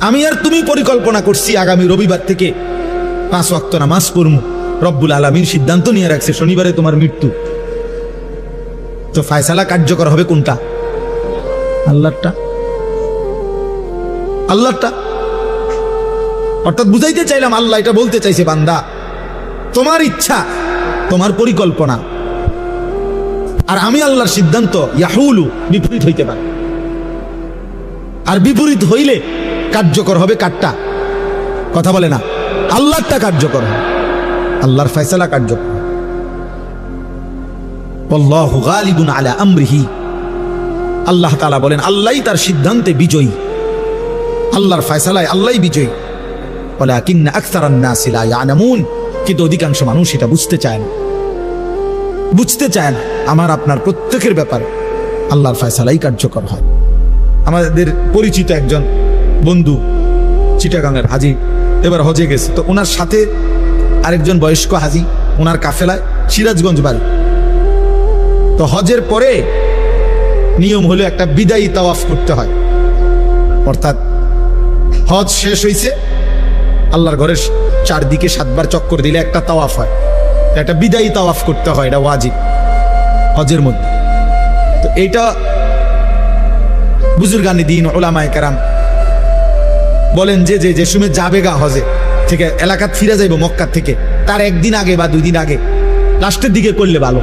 আমি আর তুমি পরিকল্পনা করছি আগামী রবিবার থেকে 5 ওয়াক্ত নামাজ পড়ব। রব্বুল আলামিন সিদ্ধান্ত নিয়ে রাখছে শনিবারে তোমার মৃত্যু। তো ফয়সালা কার্যকর হবে কোনটা? আল্লাহরটা। আল্লাহরটা অর্থাৎ বুঝাইতে চাইলাম, আল্লাহ এটা বলতে চাইছে, বান্দা তোমার ইচ্ছা, তোমার পরিকল্পনা আর আমি আল্লাহর সিদ্ধান্ত ইয়াহুলু বিপরীত হইতে পারে। আর বিপরীত হইলে কার্যকর হবে কারটা? কথা বলে না, আল্লাহরটা কার্যকর হবে, আল্লাহর ফয়সালা কার্যকর। আল্লাহু গালিবুন আলা আমরিহি, আল্লাহ তাআলা বলেন আল্লাহই তার সিদ্ধান্তে বিজয়ী, আল্লাহর ফয়সালায় আল্লাহই বিজয়ী। ওয়ালাকিন্না আকসারান নাসি লা ইয়ালামুন, কিন্তু অধিকাংশ মানুষ এটা বুঝতে চায় না, বুঝতে চায় না। আমার আপনার প্রত্যেকের ব্যাপারে আল্লাহর ফয়সালাই কার্যকর হয়। আমাদের পরিচিত একজন বন্ধু চিটাগাংয়ের হাজি, এবার হজে গেছে, তো ওনার সাথে আরেকজন বয়স্ক হাজি, ওনার কাফেলায় সিরাজগঞ্জ বাড়ি। তো হজের পরে নিয়ম হলো একটা বিদায়ী তাওয়াফ করতে হয়, অর্থাৎ হজ শেষ হয়েছে, আল্লাহর ঘরের চারদিকে 7 বার চক্কর দিলে একটা তাওয়াফ হয়, একটা বিদায়ী তাওয়াফ করতে হয়, এটা ওয়াজিব হজের মধ্যে। তো এইটা বুজুর্গানি দিন উলামায়ে কেরাম বলেন যে সময় যাবে গা হজে থেকে এলাকাত ফিরে যাইব মক্কা থেকে, তার একদিন আগে বা 2 দিন আগে লাস্টের দিকে করলে ভালো,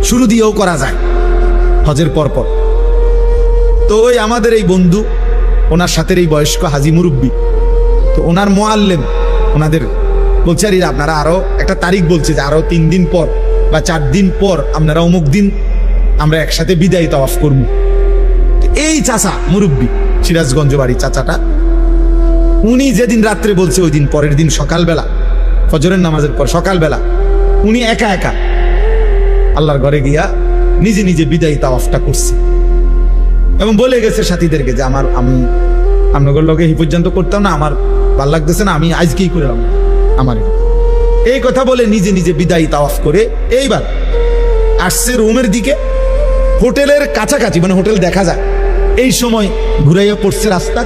শুরু দিয়েও করা যায় হজের পর পর। তো ওই আমাদের এই বন্ধু, ওনার সাথে এই বয়স্ক হাজি মুরব্বী, তো ওনার মুআল্লিম ওনাদের বলছে আর আপনারা আরো একটা তারিখ বলছে যে আরো 3 দিন পর বা 4 দিন পর আপনারা অমুক দিন আমরা একসাথে বিদায়ী তাওয়াফ করবো। এই চাচা মুরব্বী, সিরাজগঞ্জ বাড়ি চাচাটা, উনি যেদিন রাত্রে বলছে ওই দিন পরের দিন সকালবেলা ফজরের নামাজের পর সকালবেলা উনি একা একা আল্লাহর ঘরে গিয়া নিজে নিজে বিদায়ী তাওয়াফটা করছে এবং বলে গেছে সাথীদেরকে যে আমি আপনাদের লগে এই পর্যন্ত করতাম না, আমার ভালো লাগতেছে না, আমি আজকেই করলাম আমার। এই কথা বলে নিজে নিজে বিদায়ী তাওয়াফ করে এইবার আসছে রুমের দিকে, হোটেলের কাছাকাছি, মানে হোটেল দেখা যায়, এই সময় ঘুরাইয়া পড়ছে রাস্তা,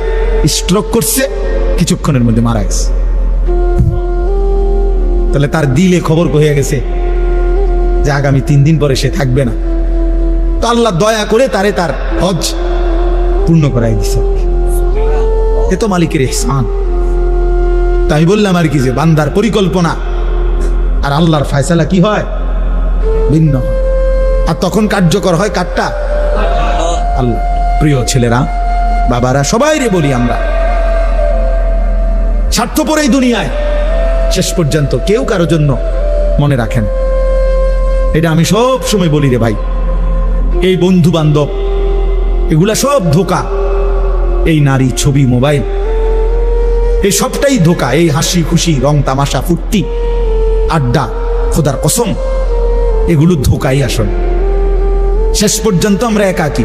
স্ট্রোক করছে, কিছুক্ষণের মধ্যে মারা গেছে। তাহলে তার দিলে খবর হয়ে গেছে যে আগামী 3 দিন পরে সে থাকবে না। তো আল্লাহ দয়া করে তারে তার হজ পূর্ণ করাই দিছে। এ তো মালিকের ইহসান। তাই বললাম আর কি, যে বান্দার পরিকল্পনা আর আল্লাহর ফয়সালা কি হয়? ভিন্ন হয়। আর তখন কার্যকর হয় কারটা? আল্লাহ। প্রিয় ছেলেরা, বাবারা, সবাই রে বলি, আমরা স্বার্থপর এই দুনিয়ায় শেষ পর্যন্ত কেউ কারো জন্য মনে রাখেন, এটা আমি সব সময় বলি রে ভাই। এই বন্ধু বান্ধব এগুলা সব ধোঁকা, এই নারী, ছবি, মোবাইল, এই সবটাই ধোঁকা। এই হাসি খুশি, রং তামাশা, ফুর্তি, আড্ডা, খোদার কসম, এগুলো ধোঁকাই আসল। শেষ পর্যন্ত আমরা একাকী।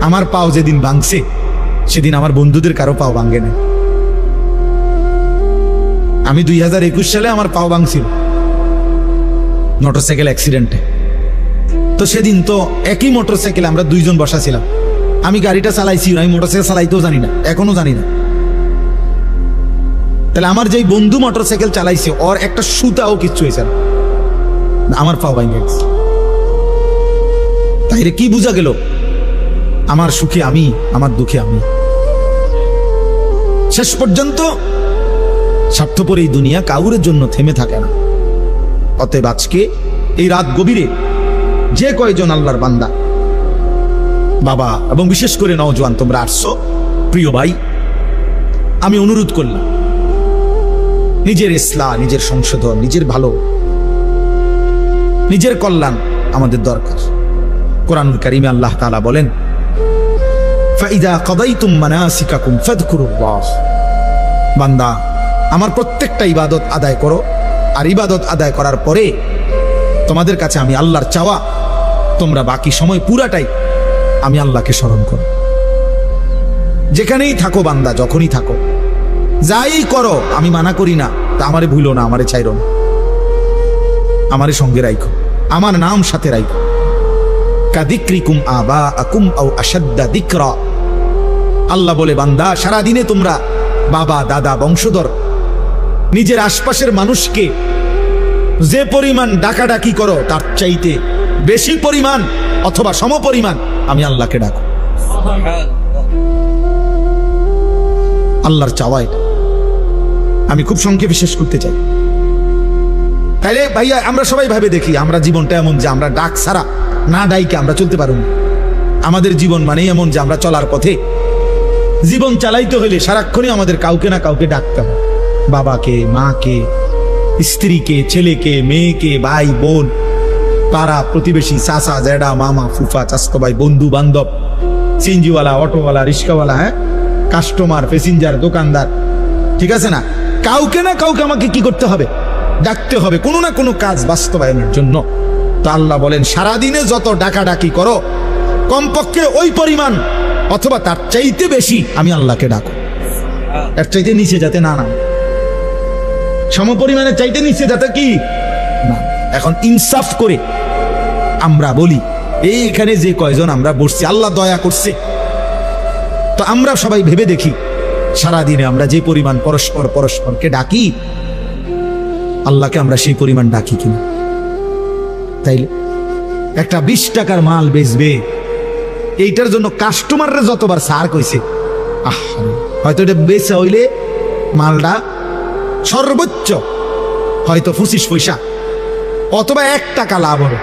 আমার পাও যেদিন ভাঙছে সেদিন আমার বন্ধুদের কারো পাও ভাঙে না। আমি 2021 সালে আমার পাও ভাঙছিল মোটরসাইকেল অ্যাক্সিডেন্টে। তো সেদিন তো একই মোটরসাইকেলে আমরা 2 জন বসা ছিলাম। আমি গাড়িটা চালাইছি, আমি মোটরসাইকেল চালাইতেও জানি না, এখনো জানি না। তাহলে আমার যেই বন্ধু মোটরসাইকেল চালাইছে ওর একটা সুতাও কিচ্ছু হয়েছে না, আমার পাও ভাঙে গেছে। তাইলে কি বোঝা গেল? আমার সুখে আমি, আমার দুঃখে আমি। শেষ পর্যন্ত স্বার্থপর এই দুনিয়া কাউরের জন্য থেমে থাকে না। অতএব আজকে এই রাত গভীরে যে কয়জন আল্লাহর বান্দা, বাবা এবং বিশেষ করে নওজোয়ান তোমরা আসছো, প্রিয় ভাই, আমি অনুরোধ করলাম, নিজের ইসলাহ, নিজের সংশোধন, নিজের ভালো, নিজের কল্যাণ আমাদের দরকার। কোরআনুল কারীমে আল্লাহ তাআলা বলেন, ফাইদা কাদাইতুম মানাসিকাকুম ফাযকুরুল্লাহ, বান্দা আমার প্রত্যেকটা ইবাদত আদায় করো, আর ইবাদত আদায় করার পরে তোমাদের কাছে আমি আল্লাহর চাওয়া, তোমরা বাকি সময় পুরাটাই আমি আল্লাহকে স্মরণ করো। যেখানেই থাকো বান্দা, যখনই থাকো, যাই করো, আমি মানা করি না, তা আমারে ভুলো না, আমারে ছাইরো না, আমারে সঙ্গে রাখো, আমার নাম সাথে রাখো। কাযিকরিকুম আবাআকুম আও আশাদ্দা যিকরা, আল্লাহ বলে, বান্দা সারাদিনে তোমরা বাবা দাদা বংশধর নিজের আশপাশের মানুষকে যে পরিমাণ ডাকাডাকি করো তার চাইতে বেশি পরিমাণ অথবা সমপরিমাণ আমি আল্লাহকে ডাকো। আল্লাহর চাওয়া এটা। আমি খুব সংক্ষেপে শেষ করতে চাই। তাইলে ভাইয়া আমরা সবাই ভাবে দেখি, আমরা জীবনটা এমন যে আমরা ডাক ছাড়া না ডাইকে আমরা চলতে পারব না। আমাদের জীবন মানে এমন যে আমরা চলার পথে জীবন চালাইতে হলে সারাক্ষণই আমাদের কাউকে না কাউকে ডাকতে হবে। বাবাকে, মাকে, স্ত্রীকে, ছেলেকে, মেয়েকে, ভাই বোন, পাড়া প্রতিবেশী, চাচা জ্যাডা, মামা ফুফা, চাস্তো ভাই, বন্ধু বান্ধব, সিএনজিওয়ালা, অটোওয়ালা, রিক্সাওয়ালা, হ্যাঁ, কাস্টমার, প্যাসেঞ্জার, দোকানদার, ঠিক আছে না? কাউকে না কাউকে আমাকে কি করতে হবে? ডাকতে হবে কোনো না কোনো কাজ বাস্তবায়নের জন্য। তো আল্লাহ বলেন সারাদিনে যত ডাকাডাকি করো কমপক্ষে ওই পরিমাণ অথবা তার চাইতে বেশি আমি আল্লাহকে ডাকো। এর চাইতে নিচে যাতে না নামে, সমপরিমাণের চাইতে নিচে যাতে কি না। এখন ইনসাফ করে আমরা বলি, এইখানে যে কয়জন আমরা বসছি আল্লাহ দয়া করছে, তো আমরা সবাই ভেবে দেখি সারাদিনে আমরা যে পরিমাণ পরস্পরকে ডাকি আল্লাহকে আমরা সেই পরিমাণ ডাকি কিনা? তাইলে একটা 20 টাকার মাল বেচবে, এইটার জন্য কাস্টমাররা যতবার সার কইছে, হয়তো এটা বেচা হইলে মালটা সর্বোচ্চ হয়তো 25 পয়সা অথবা 1 টাকা লাভ হবে,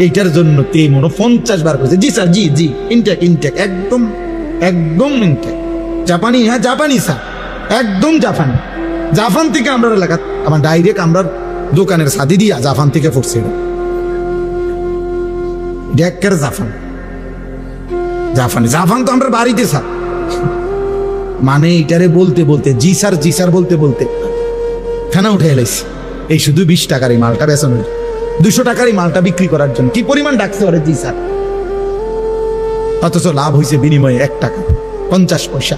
এইটার জন্য তেমন 50 বার কইছে, জি স্যার, জি জি, ইনটেক ইনটেক, একদম একদম ইনটেক, জাপানি, হ্যাঁ জাপানি স্যার, একদম জাপানি। জাপান থেকে আমরা এলাকা আমার ডাইরেক্ট আমরা দোকানের সাথে দিয়া জাপান থেকে পড়ছে, ডেকের জাপান, জাপানি জাপান তো আমরা বাড়িতে স্যার, মানে এটারে বলতে বলতে জি স্যার বলতে বলতে ফেনা উঠে এলাইছি। এই শুধু 20 টাকার এই মালটা বেচন, 200 টাকার এই মালটা বিক্রি করার জন্য কি পরিমাণ ডাকছে ওরে জি স্যার, অথচ লাভ হয়েছে বিনিময়ে 1 টাকা 50 পয়সা।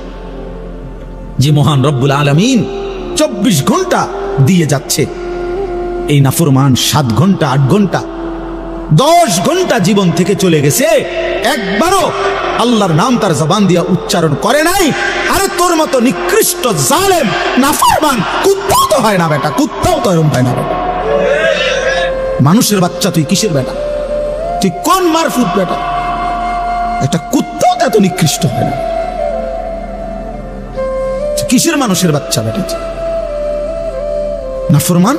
যে মহান রব্বুল আলামিন 24 ঘন্টা দিয়ে যাচ্ছে, এই নাফরমান 7 ঘন্টা 8 ঘন্টা 10 ঘন্টা জীবন থেকে চলে গেছে, একবারও আল্লাহর নাম তার জবান দিয়া উচ্চারণ করে নাই। আরে তোর মতো নিকৃষ্ট জালেম নাফরমান কুত্তাও তো হয় না বেটা, কুত্তাও তো এরকম হয় না বেটা। মানুষের বাচ্চা তুই কিসের বেটা? তুই কোন মারফুট বেটা? একটা কুত্তাও তো এত নিকৃষ্ট হয় না, কিসের মানুষের বাচ্চা বেটা? নাফরমান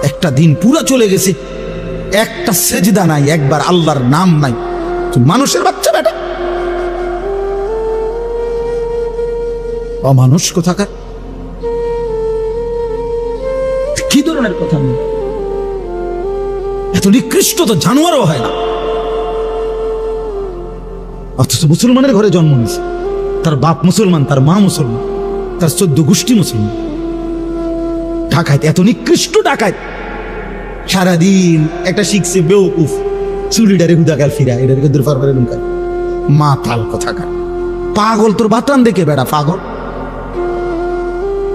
একটা দিন পুরো চলে গেছে, একটা সেজদা নাই, একবার আল্লাহর নাম নাই, মানুষের বাচ্চা বেটা, অমানুষ কোথাকার। কি ধরনের কথা? এত নিকৃষ্ট তো জানোয়ারও হয় না, অথচ মুসলমানের ঘরে জন্ম নিয়েছে, তার বাপ মুসলমান, তার মা মুসলমান, তার 14 গোষ্ঠী মুসলমান। ডাকাইত, এত নিকৃষ্ট ডাকাইত, সারাদিন একটা শিখছে বেউকুফ, চুরিডারে হুদাকাল ফিরা, এটার দূর ফারফারে লুকাল, মাতাল কোথাকার। পাগল তোর বাতান দেখে বেড়া, পাগল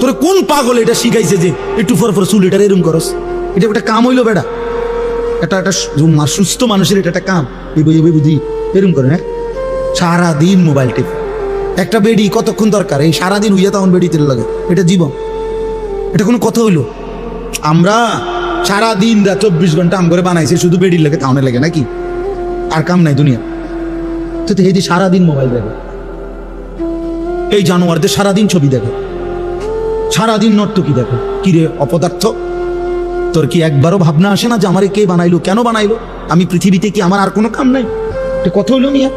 তোর কোন পাগল এটা শিখাইছে যে একটু ফরফর চুলিটারে এরম করস? এটা একটা কাম হইলো বেড়া? এটা একটা সুস্থ মানুষের এটা একটা কাম? বুঝি এরম করে, হ্যাঁ? সারাদিন মোবাইল টিপ, একটা বেডি কতক্ষণ দরকার? এই সারাদিন হইয়া তখন বেডি তেল লাগে, এটা জীবন? এটা কোনো কথা হইলো? আমরা সারাদিন রাত 24 ঘন্টা আম করে বানাইছে শুধু বেডির লাগে, তাহলে লাগে নাকি? আর কাম নাই দুনিয়া? তো এই যে সারাদিন মোবাইল দেখে, এই জানোয়ারদের সারাদিন ছবি দেখে, সারাদিন নর্তকী দেখে। কিরে অপদার্থ, তোর কি একবারও ভাবনা আসে না যে আমারে কে বানাইলো, কেন বানাইলো? আমি পৃথিবীতে কি আমার আর কোনো কাম নাই? এটা কথা হইলো মিয়া?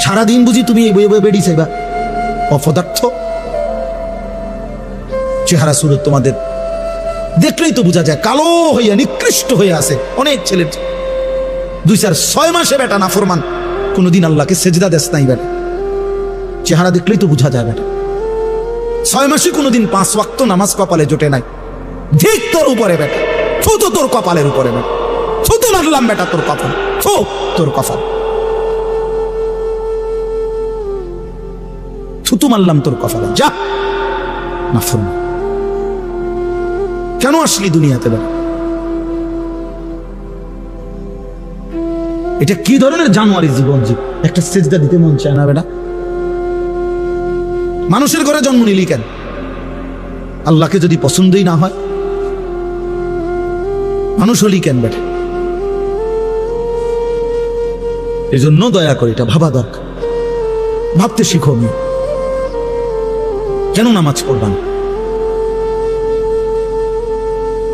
সারাদিন বুঝি তুমি এই বই বেডি চাইবা? অপদার্থ। চেহারা সুরত তোমাদের দেখলেই তো বোঝা যায় কালো হইয়া নিকৃষ্ট হয়ে আছে অনেক ছেলের। 2-4-6 মাসে বেটা নাফরমান, কোনোদিন আল্লাহকে সেজদা দেশ নাই বেটা, চেহারা দেখলেই তো বোঝা যায় বেটা। 6 মাসে কোনোদিন 5 ওয়াক্ত নামাজ কপালে জোটে নাই। ঠিক তোর উপরে বেটা, ফুতো তোর কপালের উপরে বেটা, ফুতো মারলাম বেটা তোর কপাল, ফু তোর কপাল, থুতু মারলাম তোর কপালে, যা নাফরমান। কেন আসলি দুনিয়াতে বেটা? এটা কি ধরনের জানোয়ারি জীবন? একটা সেজদা দিতে মন চায় না বেটা? মানুষের ঘরে জন্ম নিলি কেন? আল্লাহকে যদি পছন্দই না হয়, মানুষ হলি কেন বেটা? এই জন্য দয়া করে এটা ভাবা দরকার। ভাবতে শিখো। আমি কেন নামাজ পড়বান?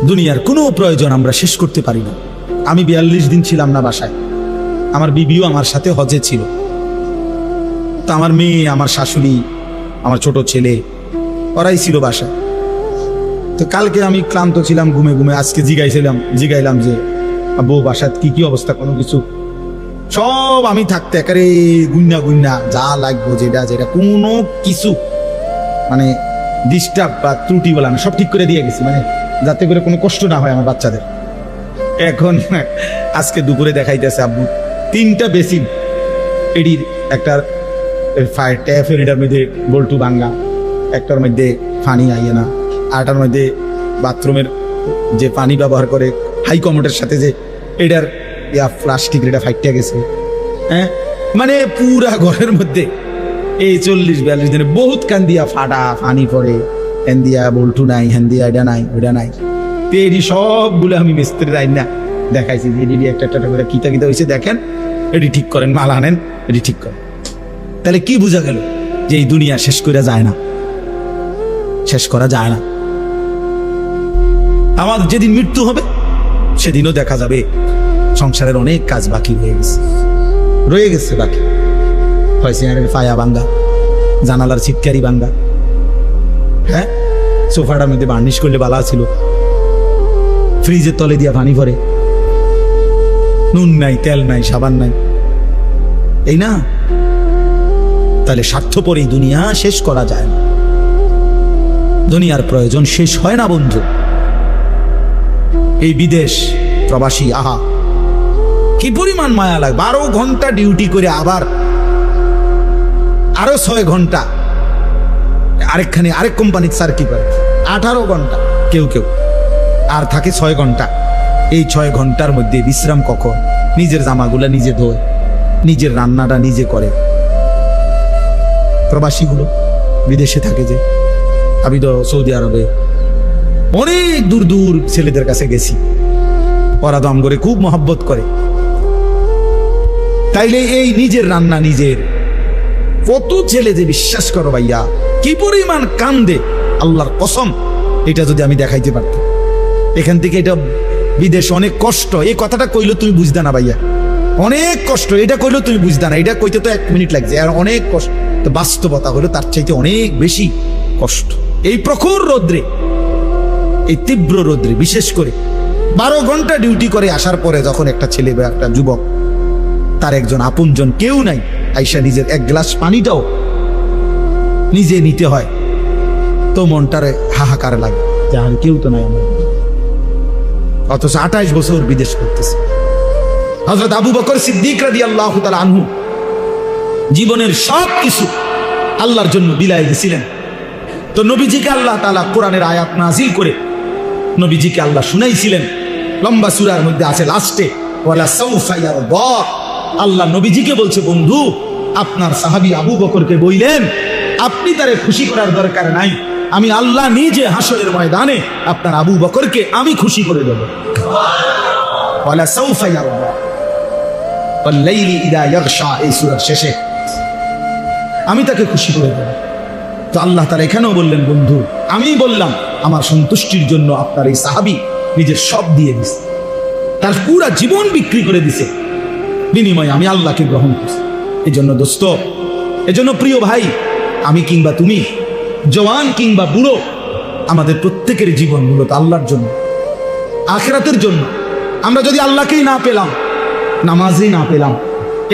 দুনিয়ার কোনো প্রয়োজন আমরা শেষ করতে পারি না। আমি 42 দিন ছিলাম না বাসায়। আমার বিবিও আমার সাথে হজে ছিল। তো আমার মেয়ে, আমার শাশুড়ি, আমার ছোট ছেলে, ওরাই ছিল বাসায়। তো কালকে আমি ক্লান্ত ছিলাম ঘুমে ঘুমে। আজকে জিগাইলাম যে বউ বাসায় কি কি অবস্থা, কোনো কিছু? সব আমি থাকতে একেবারে গুন্না যা লাগবো যেটা কোনো কিছু মানে ডিস্টার্ব বা ত্রুটি বলা না, সব ঠিক করে দিয়ে গেছি, মানে যাতে করে কোনো কষ্ট না হয় আমার বাচ্চাদের। এখন আজকে দুপুরে দেখাইতেছে আব্বু 3টা বেসিন, এডির একটা ফায়ার ট্যাপের এটার মধ্যে বল্টু ভাঙ্গা, একটার মধ্যে পানি আইয়ে না, আরটার মধ্যে বাথরুমের যে পানি ব্যবহার করে হাই কমোডের সাথে যে এটার প্লাস্টিক এটা ফাইটটা গেছে। হ্যাঁ, মানে পুরা ঘরের মধ্যে এই 40-42 দিনে বহুত কান দিয়া ফাটা পানি পড়ে, হ্যান দিয়া বল্টু নাই, হ্যান দিয়া এটা নাই, ওটা নাই। এটি সবগুলো আমি মিস্ত্রি যাই না দেখাইছি যে এটি একটা করে কিতা হয়েছে দেখেন, এটি ঠিক করেন, মাল আনেন, এটি ঠিক করেন। তাহলে কি বোঝা গেল? যে এই দুনিয়া শেষ করা যায় না, শেষ করা যায় না। আমার যেদিন মৃত্যু হবে সেদিনও দেখা যাবে সংসারের অনেক কাজ বাকি রয়ে গেছে বাকি। ফয়সিনারের ফায়া ভাঙ্গা, জানালার ছিটকারি ভাঙ্গা, হ্যাঁ, সোফাটার মধ্যে বার্নিশ করলে বালা ছিল, ফ্রিজের তলে দিয়া পানি ভরে, নুন নাই, তেল নাই, সাবান নাই, এই না? তাহলে স্বার্থপর এই দুনিয়া শেষ করা যায় না। দুনিয়ার প্রয়োজন শেষ হয় না বন্ধু। এই বিদেশ প্রবাসী, আহা কি পরিমাণ মায়া লাগে। 12 ঘন্টা ডিউটি করে আবার আরো 6 ঘন্টা আরেক কোম্পানির সার্কি করে, 18 ঘন্টা কেউ আর থাকে 6 ঘন্টা। এই 6 ঘন্টার মধ্যে বিশ্রাম কখন? নিজের জামাগুলা নিজে ধোয়, নিজের রান্নাটা নিজে করে। প্রবাসীগুলো বিদেশে থাকে যে, আমি তো সৌদি আরবে অনেক দূর দূর ছেলেদের কাছে গেছি, ওরা দম করে খুব মহব্বত করে। তাইলে এই নিজের রান্না নিজের, কত ছেলে যে বিশ্বাস করো ভাইয়া কি পরিমাণ কান্দে, আল্লাহর কসম। এটা যদি আমি দেখাইতে পারতাম। এখান থেকে এটা বিদেশ অনেক কষ্ট। এই কথাটা কইলে তুমি বুঝতে না ভাইয়া, অনেক কষ্ট। এটা কইলেও তুমি বুঝতে না, এটা কইতে তো 1 মিনিট লাগছে, আর অনেক কষ্ট। তো বাস্তবতা হলো তার চাইতে অনেক বেশি কষ্ট। এই প্রখর রৌদ্রে, এই তীব্র রৌদ্রে, বিশেষ করে 12 ঘন্টা ডিউটি করে আসার পরে যখন একটা ছেলে বা একটা যুবক, তার একজন আপনজন কেউ নাই, আইসা নিজের 1 গ্লাস পানিটাও নিজে নিতে হয়, তো মনটারে হাহাকার লাগে যে আর কেউ তো নাই আমার। অথচ 28 বছর বিদেশ করতেছে। হযরত আবু বকর সিদ্দিক রাদিয়াল্লাহু তাআলা আনহু জীবনের সব কিছু আল্লাহর জন্য বিলায় দিয়েছিলেন। তো নবীজিকে আল্লাহ তাআলা কোরআনের আয়াত নাজিল করে নবীজিকে আল্লাহ শুনাইছিলেন। লম্বা সূরার মধ্যে আছে লাস্টে ওয়ালা সাউফা ইয়ারদা। আল্লাহ নবীজিকে বলছে, বন্ধু আপনার সাহাবী আবু বকরকে বললেন আপনি তারে খুশি করার দরকার নাই, আমি আল্লাহ নিজে হাসরের ময়দানে আপনার আবু বকরকে আমি খুশি করে দেব। ওয়ালা সাউফা ইয়ারদা ওয়াল লাইলি ইযা ইয়াগশা, এই সূরার শেষে আমি তাকে খুশি করে দেব। তো আল্লাহ তাআলা এখানেও বললেন, বন্ধু আমি বললাম আমার সন্তুষ্টির জন্য আপনার এই সাহাবী নিজের সব দিয়ে দিছে, তার পুরা জীবন বিক্রি করে দিছে, বিনিময়ে আমি আল্লাহকে গ্রহণ করছি। এই জন্য দোস্ত, এজন্য প্রিয় ভাই, আমি কিংবা তুমি, জওয়ান কিংবা বুড়ো, আমাদের প্রত্যেকের জীবন মূলত আল্লাহর জন্য, আখিরাতের জন্য। আমরা যদি আল্লাহকেই না পেলাম, নামাজই না পেলাম,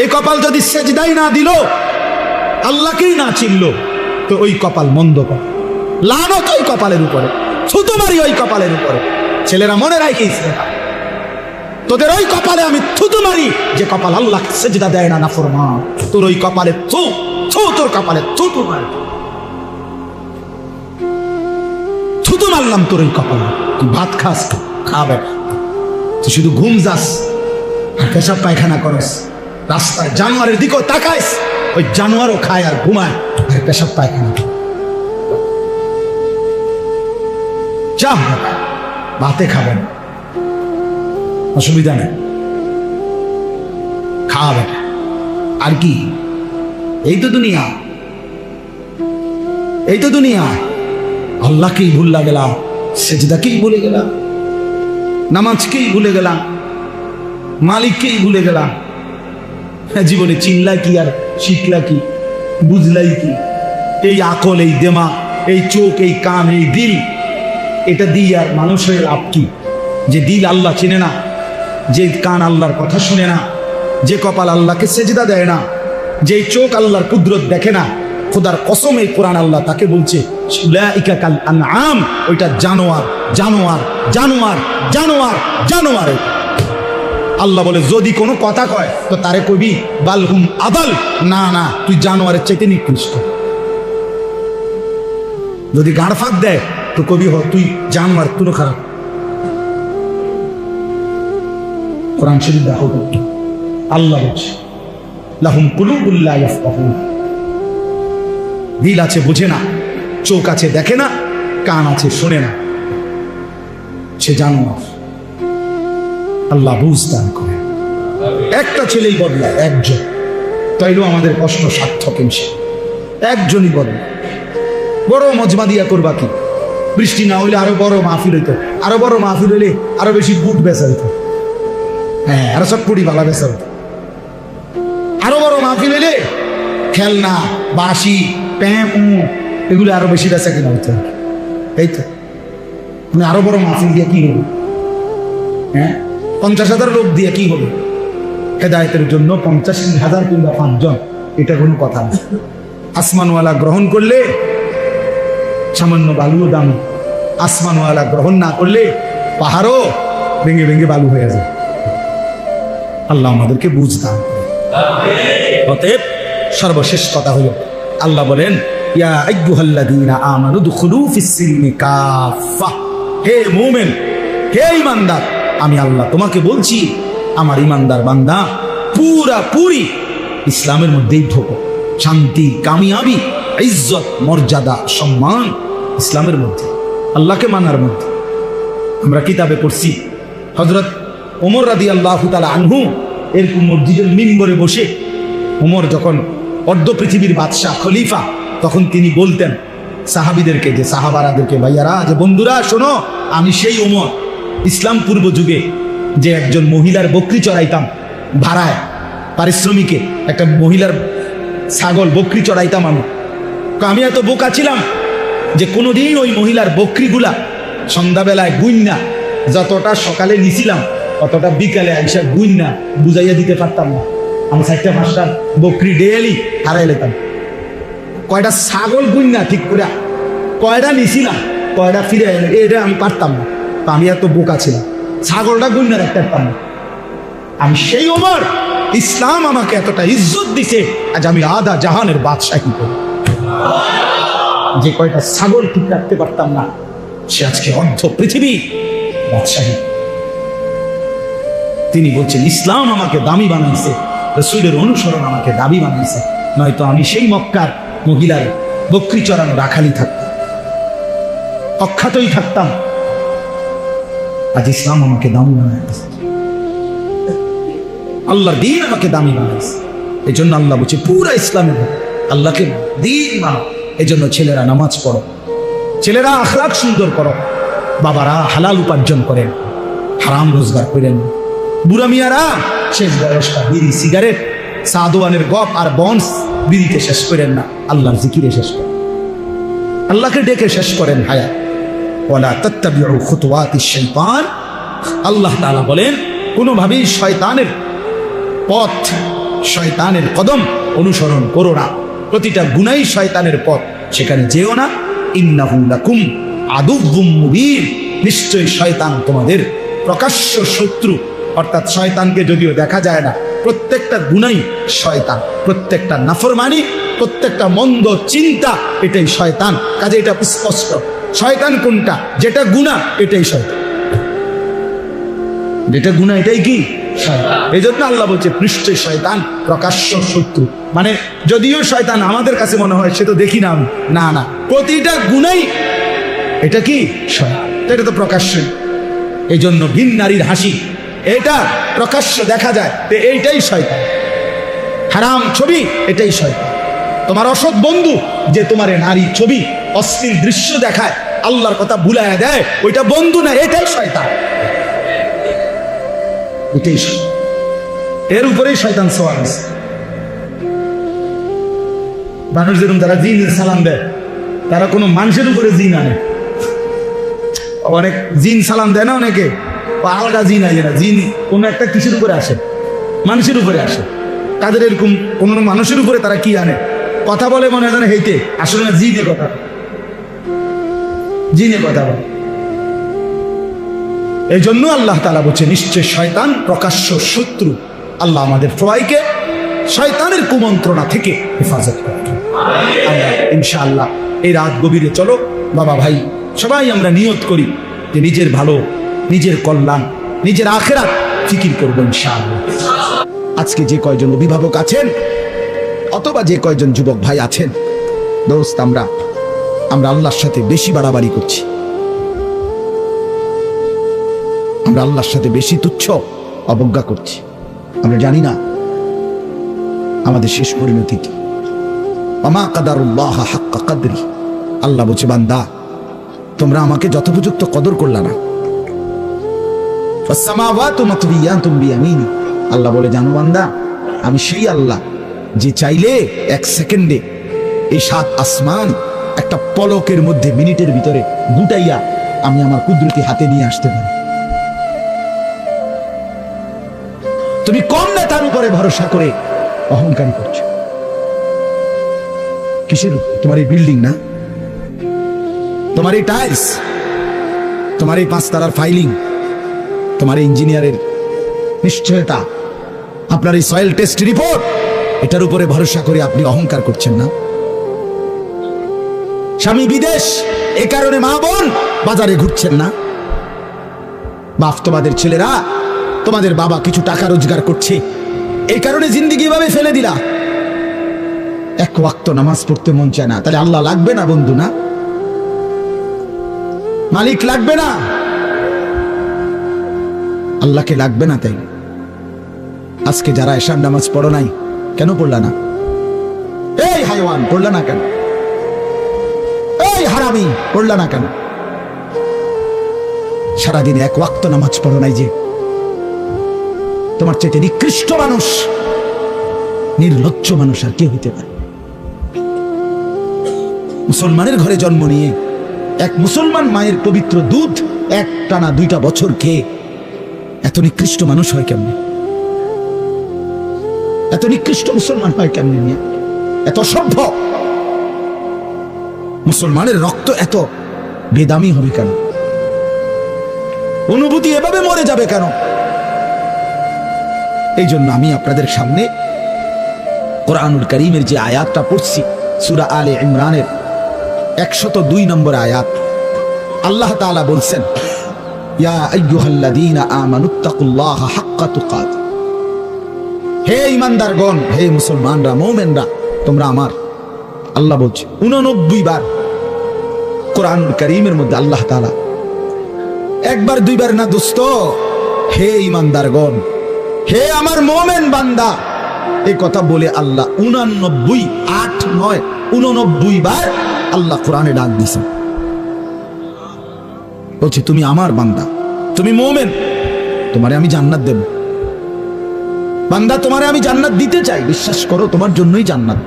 এই কপাল যদি সেজদাই না দিল, আল্লাহকেই না চিনল, তো ওই কপাল মন্দ কপাল, লানত ওই কপালের উপরে, থুতু মারি ওই কপালের উপরে। ছেলেরা মনে রাখিস, তোদের ওই কপালে আমি থুতু মারি যে কপাল আল্লাহ সেজদা দেয় না, নাফরমান। তোর ওই কপালে থু থু, তোর কপালে থুতু মার, থুতু মারলাম তোর ওই কপালে। তুই ভাত খাস, খাবে, তুই শুধু ঘুম যাস, আর পেশাব পায়খানা করস, রাস্তায় জানোয়ারের দিকেও তাকাইস, ওই জানোয়ারও খায় আর ঘুমায় আর পেশাব পায়খানা। যা ভাতে খাবেন, অসুবিধা নেই, খাওয়াবেন। আর কি? এই তো দুনিয়া, এই তো দুনিয়া। আল্লাহকেই ভুললা গেলাম, সেজদাকেই ভুলে গেলাম, নামাজকেই ভুলে গেলাম, মালিককেই ভুলে গেলাম। জীবনে চিনলা কি আর শিখলা কি, বুঝলাই কি? এই আকল, এই দেমা, এই চোখ, এই কান, এই দিল, এটা দিয়ে আর মানুষের লাভ কি? যে দিল আল্লাহ চিনে না, যে কান আল্লাহর কথা শুনে না, যে কপাল আল্লাহকে সেজদা দেয় না, যে চোখ আল্লাহর কুদরত দেখে না, খোদার কসম এই কোরআন আল্লাহ তাকে বলছে উলাইকা কাল আনআম, ওইটা জানোয়ার, জানোয়ার, জানোয়ার, জানোয়ার, জানোয়ার। আল্লাহ বলে যদি কোনো কথা কয় তো তারে কবি বালহুম আদাল, না না, তুই জানোয়ারের চাইতে নিকৃষ্ট। যদি গাড় ফাঁক দেয় তো কবি হ তুই জানোয়ার, তুলো খারাপ। কোরআন শরীফ দেখো, আল্লাহ বলছে লাহুম কুলুবুন লা ইয়াফকাহুন, দিল আছে বুঝে না, চোখ আছে দেখে না, কান আছে শোনে না, সে জানোয়ার। আল্লাহ বুঝ দান করে। একটা ছেলেই বদলায়, একজন, তাইলেও আমাদের কষ্ট সার্থক। একজনই বদলায়। বড় মজমা দিয়া করবা কি? বৃষ্টি না হইলে আরো বড় মাহফিল হইতো, আরো বড় মাহফিল হইলে আরো বেশি বুট বেচা হইতো, হ্যাঁ, আরো চটপটি বালা বেচা হইতো। আরো বড় মাহফিল হইলে খেলনা, বাঁশি, প্যাঁপু, এগুলো আরো বেশি বেচা কিনা হইতো। এই তো মানে আরো বড় মাহফিল দিয়ে কি হবে? হ্যাঁ, 50,000 লোক দিয়ে কি হবে? হেদায়েতের জন্য 50,000 কিংবা 5 জন, এটা কোনো কথা না। আসমানওয়ালা গ্রহণ করলে সামান্য বালুও দাম, আসমানওয়ালা গ্রহণ না করলে পাহাড়ও ভেঙে ভেঙে বালু হয়ে যায়। আল্লাহ আমাদেরকে বুঝতাম। অতএব সর্বশেষ কথা হলো আল্লাহ বলেন ইয়া আইয়ুহাল্লাযীনা আমানু দুখুলু ফিস-সিলমি কাফা, হে মুমিন, হে ঈমানদার, আমি আল্লাহ তোমাকে বলছি আমার ঈমানদার বান্দা পুরাপুরি ইসলামের মধ্যেই ঢোকো। শান্তি, কামিয়াবি, ইজ্জত, মর্যাদা, সম্মান ইসলামের মধ্যে, আল্লাহকে মানার মধ্যে। আমরা কিতাবে পড়ছি হযরত ওমর রাদিয়াল্লাহু তাআলা আনহু এরকম মসজিদের মিম্বরে বসে, ওমর যখন অর্ধ পৃথিবীর বাদশাহ, খলিফা, তখন তিনি বলতেন সাহাবীদেরকে, যে সাহাবারাদেরকে, ভাইয়ারা, যে বন্ধুরা শোনো, আমি সেই ওমর ইসলাম পূর্ব যুগে যে একজন মহিলার বকরি চড়াইতাম ভাড়ায়, পারিশ্রমিকে একটা মহিলার ছাগল বকরি চড়াইতাম। আমি এত বোকা ছিলাম যে কোনোদিন ওই মহিলার বকরিগুলা সন্ধ্যাবেলায় গুইন্না যতটা সকালে নিছিলাম অতটা বিকালে আইসা গুইন্না বুঝাইয়া দিতে পারতাম না। আমি 4-5টা বকরি ডেলি হারাই লেতাম। কয়টা ছাগল গুইন্না ঠিক করে কয়টা নিছিলাম, কয়টা ফিরে এলো, এটা আমি পারতাম না। তো আমি এত বোকা ছিলাম, ছাগলটা গুইন্না রাখতে পারতাম না। আমি সেই ওমর, ইসলাম আমাকে এতটা ইজ্জত দিছে, আজ আমি আধা জাহানের বাদশাহী করি। যে কয়টা ছাগল ঠিক রাখতে পারতাম না, সে আজকে অর্ধ পৃথিবী বাদশাহী। তিনি বলছেন ইসলাম আমাকে দামি বানাইছে, রাসূলের অনুসরণ আমাকে দামি বানাইছে, নয়তো আমি সেই মক্কার মহিলার বকরি চড়ানো রাখালি থাকতাম, অখ্যাতই থাকতাম। আজ ইসলাম আমাকে দামি বানাইছে, আল্লাহর দ্বীন আমাকে দামি বানাইছে। এই জন্য আল্লাহ বলছে পুরা ইসলামের আল্লাহকে দ্বীন মানো। এই জন্য ছেলেরা নামাজ পড়ো, ছেলেরা আখলাক সুন্দর করো, বাবারা হালাল উপার্জন করেন, হারাম রোজগার করেন, বুড়া মিয়ারা শেষ বয়সটা বিড়ি, সিগারেট, সাদওয়ানের গপ আর বন্স বিড়িতে শেষ করেন না, আল্লাহর জিকিরে শেষ করেন, আল্লাহকে ডেকে শেষ করেন হায়াত। ওয়ালা তাত্তাবিউ খুতুওয়াতিশ শাইতান, আল্লাহ তাআলা বলেন কোনোভাবেই শয়তানের পথ, শয়তানের কদম অনুসরণ করো না। প্রতিটা গুনাই শয়তানের পথ, সেখানে যেও না। ইন্নাহু লাকুম আদুউম মুবিন, নিশ্চয়ই শয়তান তোমাদের প্রকাশ্য শত্রু। অর্থাৎ শয়তানকে যদিও দেখা যায় না, প্রত্যেকটা গুনাই শয়তান, প্রত্যেকটা নাফরমানি, প্রত্যেকটা মন্দ চিন্তা, এটাই শয়তান। কাজে এটা স্পষ্ট, শয়তান কোনটা, যেটা গুনাহ এটাই শয়তান, যেটা গুনাহ এটাই কি এই জন্য আল্লাহ বলছে নিশ্চয় শয়তান প্রকাশ্য শত্রু। মানে যদিও শয়তান আমাদের কাছে মনে হয় সে তো দেখি না আমি, না না, প্রতিটা গুণেই এটা কি শয়তান, এটা তো প্রকাশ্য। এই জন্য ভিন নারীর হাসি এটা প্রকাশ্য দেখা যায়, তো এইটাই শয়তান। হারাম ছবি এটাই শয়তান। তোমার অসৎ বন্ধু যে তোমার নারী ছবি অশ্লীল দৃশ্য দেখায়, আল্লাহর কথা ভুলায় দেয়, ওইটা বন্ধু না, এটাই শয়তান, এটাই শয়তান। এর উপরেই শয়তান সওয়ার আছে। মানুষ যেরকম তারা জিন সালাম দেয়, তারা কোনো মানুষের উপরে জিন আনে। অনেক জিন সালাম দেয় না অনেকে, আলাদা জিন আয় না, জিন কোনো একটা কিসের উপরে আসে, মানুষের উপরে আসে। তাদের এরকম কোনো মানুষের উপরে তারা কি আনে, কথা বলে মনে হয় হেইতে, আসলে না জিনে কথা, জিনে কথা বলে। এই জন্য আল্লাহ তাআলা বলছে নিশ্চয় শয়তান প্রকাশ্য শত্রু। আল্লাহ আমাদের সবাইকে শয়তানের কুমন্ত্রণা থেকে হেফাজত করুন। আমরা ইনশাআল্লাহ এই রাত গভীরে চলো বাবা ভাই সবাই আমরা নিয়ত করি যে নিজের ভালো, নিজের কল্যাণ, নিজের আখিরাত ফিকির করবো ইনশাআল্লাহ। আজকে যে কয়জন অভিভাবক আছেন অথবা যে কয়জন যুবক ভাই আছেন, দোস্ত আমরা আল্লাহর সাথে বেশি বাড়াবাড়ি করছি, আমরা আল্লাহর সাথে বেশি তুচ্ছ অবজ্ঞা করছি। আমরা জানি না আমাদের শেষ পরিণতি কি। ওমা কাদারুল্লাহ হাক্কা কদরি, আল্লাহ বলছে বান্দা তোমরা আমাকে যথোপযুক্ত কদর করলা না। ফাসসামাওয়াতু মাতবিয়াতুম বিয়ামিনি, আল্লাহ বলে জানো বান্দা আমি সেই আল্লাহ যে চাইলে এক সেকেন্ডে এই 7 আসমান একটা পলকের মধ্যে মিনিটের ভিতরে গুটাইয়া আমি আমার কুদরতি হাতে নিয়ে আসতে পারি। তুমি কোন নেতার উপরে ভরসা করে অহংকারী করছো? কিসের? তোমার এই বিল্ডিং না, তোমার এই টাইলস, তোমার এই 5 তারার ফাইলিং, তোমার এই ইঞ্জিনিয়ারের নিশ্চয়তা, আপনার এই সয়েল টেস্ট রিপোর্ট, এটার উপরে ভরসা করে আপনি অহংকার করছেন না? স্বামী বিদেশ, এ কারণে মা বোন বাজারে ঘুরছেন না? বাপ তোমাদের ছেলেরা, তোমাদের বাবা কিছু টাকা রোজগার করছে, এই কারণে জিন্দেগি ভাবে ফেলে দিলা। এক ওয়াক্ত নামাজ পড়তে মন চায় না, তাহলে আল্লাহ লাগবে না বন্ধু? না মালিক লাগবে না? আল্লাহকে লাগবে না? তাই আজকে যারা এশার নামাজ পড়ো নাই, কেন পড়লা না? এই হায়ওয়ান পড়লা না কেন? এই হারামি পড়লা না কেন? সারাদিন এক ওয়াক্ত নামাজ পড়ো নাই যে, তোমার চাইতে নিকৃষ্ট মানুষ, নির্লজ্জ মানুষ আর কে হইতে পারে? মুসলমানের ঘরে জন্ম নিয়ে এক মুসলমান মায়ের পবিত্র দুধ এক টানা 2টা বছর খেয়ে এত নিকৃষ্ট মানুষ হয় কেমনে? এত নিকৃষ্ট মুসলমান হয় কেমনে? নিয়ে এত সভ্য মুসলমানের রক্ত এত বেদামি হবে কেন? অনুভূতি এভাবে মরে যাবে কেন? এই জন্য আমি আপনাদের সামনে কোরআনুল কারীমের যে আয়াতটা পড়ছি, সূরা আলে ইমরানের 102 নম্বর আয়াত, আল্লাহ তাআলা বলছেন ইয়া আইয়ুহাল্লাযীনা আমানুত্তাকুল্লাহা হাক্কা তুকাতিহ, হে ঈমানদারগণ, হে মুসলমানরা, মুমিনরা, তোমরা আমার, আল্লাহ বলছে 89 বার কোরআনুল কারীমের মধ্যে আল্লাহ তাআলা, একবার দুইবার না দোস্ত, হে ঈমানদারগণ, হে আমার মুমিন বান্দা, এই কথা বলে আল্লাহ 89, 8, 9, 89 বার আল্লাহ কোরআনে ডাক দিয়েছেন। বলছে তুমি আমার বান্দা, তুমি মুমিন, তোমারে আমি জান্নাত দেব। বান্দা তোমারে আমি জান্নাত দিতে চাই, বিশ্বাস করো তোমার জন্যই জান্নাত,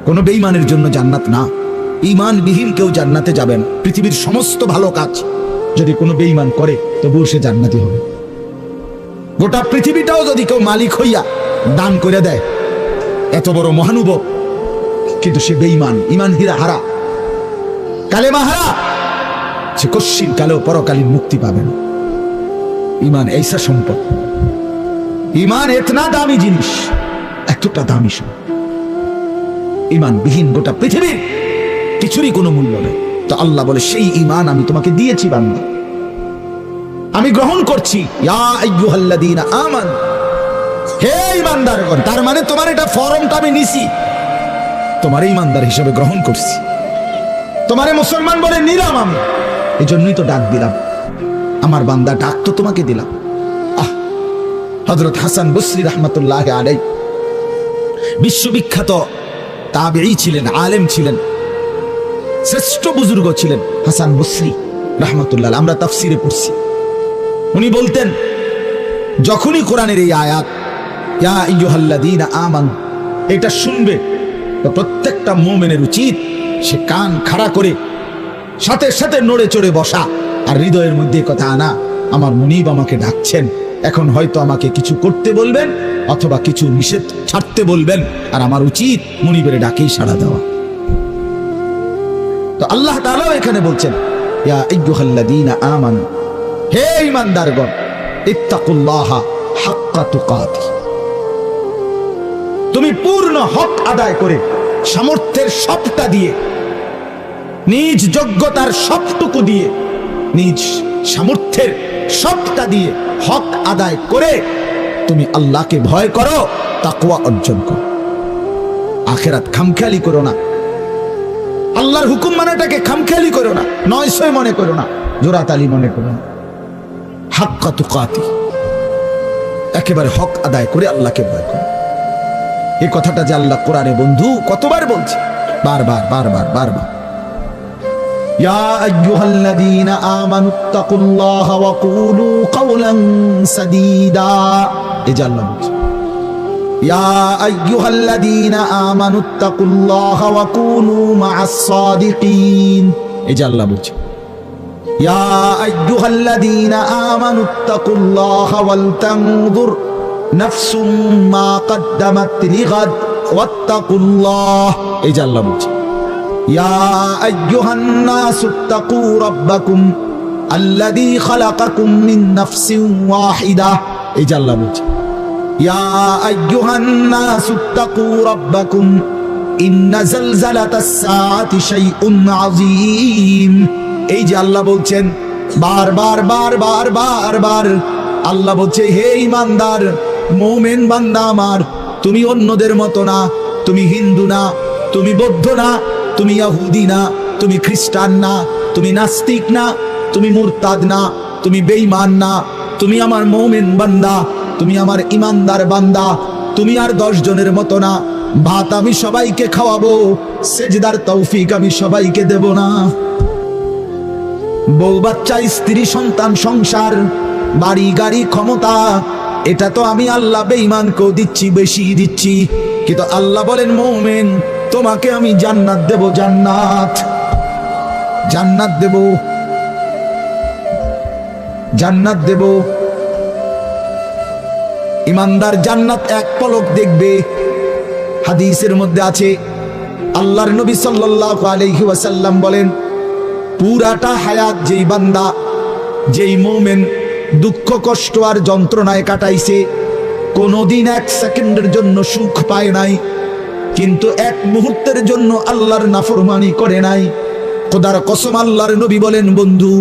কোনো বেঈমানের জন্য জান্নাত না। ঈমানবিহীন কেউ জান্নাতে যাবে না। পৃথিবীর সমস্ত ভালো কাজ যদি কোনো বেঈমান করে তবুও সে জান্নাতি হবে। গোটা পৃথিবীটাও যদি কেউ মালিক হইয়া দান করে দেয়, এত বড় মহানুভব, কিন্তু সে বেঈমান, ঈমান হীরা হারা, কালেমা হারা, সে কশ্চিন কালেও পরকালীন মুক্তি পাবে না। ঈমান এইসা সম্পদ, ঈমান এতনা দামি জিনিস, এতটা দামি সম্পদ। ঈমান বিহীন গোটা পৃথিবীর কিছুরই কোনো মূল্য নেই। তো আল্লাহ বলে সেই ঈমান আমি তোমাকে দিয়েছি বান্দা, আমি গ্রহণ করছি। ইয়া আইয়ুহাল্লাযীনা আমানু, হে ঈমানদারগণ। তার মানে তোমার এটা ফরমটা আমি নিছি, তোমার ঈমানদার হিসেবে গ্রহণ করছি, তোমারে মুসলমান বলে নিলাম আমি। এই জন্যই তো ডাক দিলাম, আমার বান্দা ডাক তো তোমাকে দিলাম। হযরত হাসান বসরি রাহমাতুল্লাহ আলাইহি বিশ্ববিখ্যাত তাবেঈ ছিলেন, আলেম ছিলেন, শ্রেষ্ঠ বুজুর্গ ছিলেন হাসান বসরি রাহমাতুল্লাহ। আমরা তাফসিরে পড়ছি, উনি বলতেন যখনই কোরআনের এই আয়াত ইয়া আইয়ুহাল্লাযীনা আমানু এটা শুনবে, তো প্রত্যেকটা মুমিনের উচিত সে কান খাড়া করে সাথে সাথে নড়ে চড়ে বসা, আর হৃদয়ের মধ্যে কথা আনা, আমার মুনিব আমাকে ডাকছেন, এখন হয়তো আমাকে কিছু করতে বলবেন অথবা কিছু নিষেধ ছাড়তে বলবেন, আর আমার উচিত মুনিবের ডাকেই সাড়া দেওয়া। তো আল্লাহ তাআলাও এখানে বলছেন ইয়া আইয়ুহাল্লাযীনা আমানু, হে ঈমানদারগণ, ইত্তাকুল্লাহা হাক্কা তুকাতি, তুমি পূর্ণ হক আদায় করে সামর্থ্যের সবটা দিয়ে, নিজ যোগ্যতার সবটুকু দিয়ে, নিজ সামর্থ্যের সবটা দিয়ে হক আদায় করে তুমি আল্লাহকে ভয় করো, তাকওয়া অর্জন করো। আখিরাত খামখেয়ালি করো না, আল্লাহর হুকুম মানাটাকে খামখেয়ালি করো না, নয়সয় মনে করো না, জোরাতালি মনে করো না। হাক্কা তুকাতি, একেবারে হক আদায় করে আল্লাহকে ভয় করো। এই কথাটা যে আল্লাহ কোরআনে বন্ধু কতবার বলছে, বারবার বারবার বারবার। ইয়া আইয়ুহাল্লাযীনা আমানুত্তাকুল্লাহা ওয়া কুলু কাওলান সাদীদা, এই যে আল্লাহ বলছে ইয়া আইয়ুহাল্লাযীনা আমানুত্তাকুল্লাহা ওয়া কুনু মা'আস সাদিকিন, এই যে আল্লাহ বলছে ইয়া আইয়ুহাল্লাযীনা আমানুত্তাকুল্লাহা ওয়াল তানজুর নাফসুম মা কদ্দামাত লিগাদ ওয়াত্তাকুল্লাহ, এই যে আল্লাহ বলছে ইয়া আইয়ুহান নাসুত্তাকু রাব্বাকুম আল্লাযী খালাকাকুম মিন নাফসিন ওয়াহিদা, এই যে আল্লাহ বলছে ইয়া আইয়ুহান নাসুত্তাকু রাব্বাকুম ইন্না জালজালাতাস সাআতি শাইউন আযীম, এই যে আল্লাহ বলছেন বারবার বারবার বারবার। আল্লাহ বলছে হে ঈমানদার মুমিন বান্দা আমার, তুমি অন্যদের মতো না, তুমি হিন্দু না, তুমি বৌদ্ধ না, তুমি ইহুদি না, তুমি খ্রিস্টান না, তুমি নাস্তিক না, তুমি মুরতাদ না, তুমি বেঈমান না, তুমি আমার মুমিন বান্দা, তুমি আমার ঈমানদার বান্দা। তুমি আর 10 জনের মতো না, ভাত আমি সবাইকে খাওয়াবো, সেজদার তৌফিক আমি সবাইকে দেব না। বউ বাচ্চা স্ত্রী সন্তান সংসার বাড়ি গাড়ি ক্ষমতা, এটা তো আমি আল্লাহ বেঈমানকেও দিচ্ছি, বেশি দিচ্ছি। কিন্তু আল্লাহ বলেন মুমিন তোমাকে আমি জান্নাত দেব, জান্নাত, জান্নাত দেব, জান্নাত দেব। ঈমানদার জান্নাত এক পলক দেখবে। হাদিসের মধ্যে আছে আল্লাহর নবী সাল্লাল্লাহু আলাইহি ওয়াসাল্লাম বলেন পুরাটা হায়াত যেই বান্দা, যেই মুমিন দুঃখ কষ্ট আর যন্ত্রণায় কাটাইছে, কোনোদিন 1 সেকেন্ডের জন্য সুখ পায় নাই, কিন্তু 1 মুহূর্তের জন্য আল্লাহর নাফরমানি করে নাই, খোদার কসম আল্লাহর নবী বলেন বন্ধু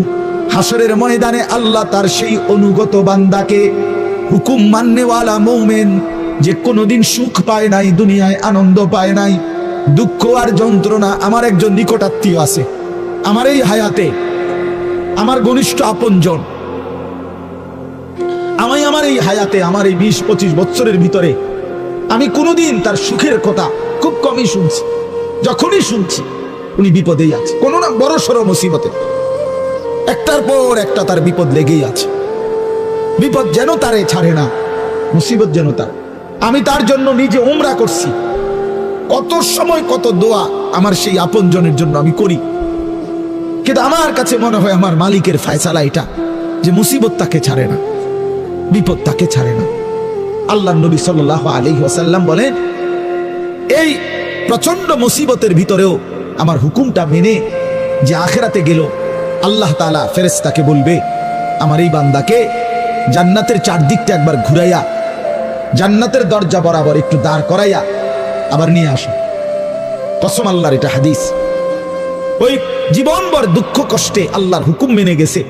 হাসরের ময়দানে আল্লাহ তার সেই অনুগত বান্দাকে, হুকুম মাননেওয়ালা মুমিন যে কোনোদিন সুখ পায় নাই, দুনিয়ায় আনন্দ পায় নাই, দুঃখ আর যন্ত্রণা। আমার একজন নিকটাত্মীয় আছে আমার এই হায়াতে, আমার ঘনিষ্ঠ আপনজন, আমি আমার এই হায়াতে, আমার এই 20-25 বছরের ভিতরে আমি কোনোদিন তার সুখের কথা খুব কমই শুনছি। যখনই শুনছি উনি বিপদেই আছে, কোনো না বড় সড়ো মুসিবতে, একটার পর একটা তার বিপদ লেগেই আছে। বিপদ যেন তারে ছাড়ে না, মুসিবত যেন তার। আমি তার জন্য নিজে উমরা করছি, কত সময় কত দোয়া আমার সেই আপনজনের জন্য আমি করি, কিন্তু আমার কাছে মনে হয় আমার মালিকের ফয়সালা এটা যে মুসিবত তাকে ছাড়ে না, বিপদ তাকে ছাড়ে না। আল্লাহর নবী সাল্লাল্লাহু আলাইহি ওয়াসাল্লাম বলেন এই প্রচন্ড মুসিবতের ভিতরেও আমার হুকুমটা মেনে যে আখিরাতে গেল, আল্লাহ তাআলা ফেরেশতাকে বলবে আমার এই বান্দাকে জান্নাতের চারদিকটা একবার ঘুরাইয়া, জান্নাতের দরজা বরাবর একটু দাঁড় করাইয়া আবার নিয়ে আসো। কসম আল্লাহর, এটা হাদিস। ওই জীবনভর দুঃখ কষ্টে আল্লাহর হুকুম মেনে গেছে,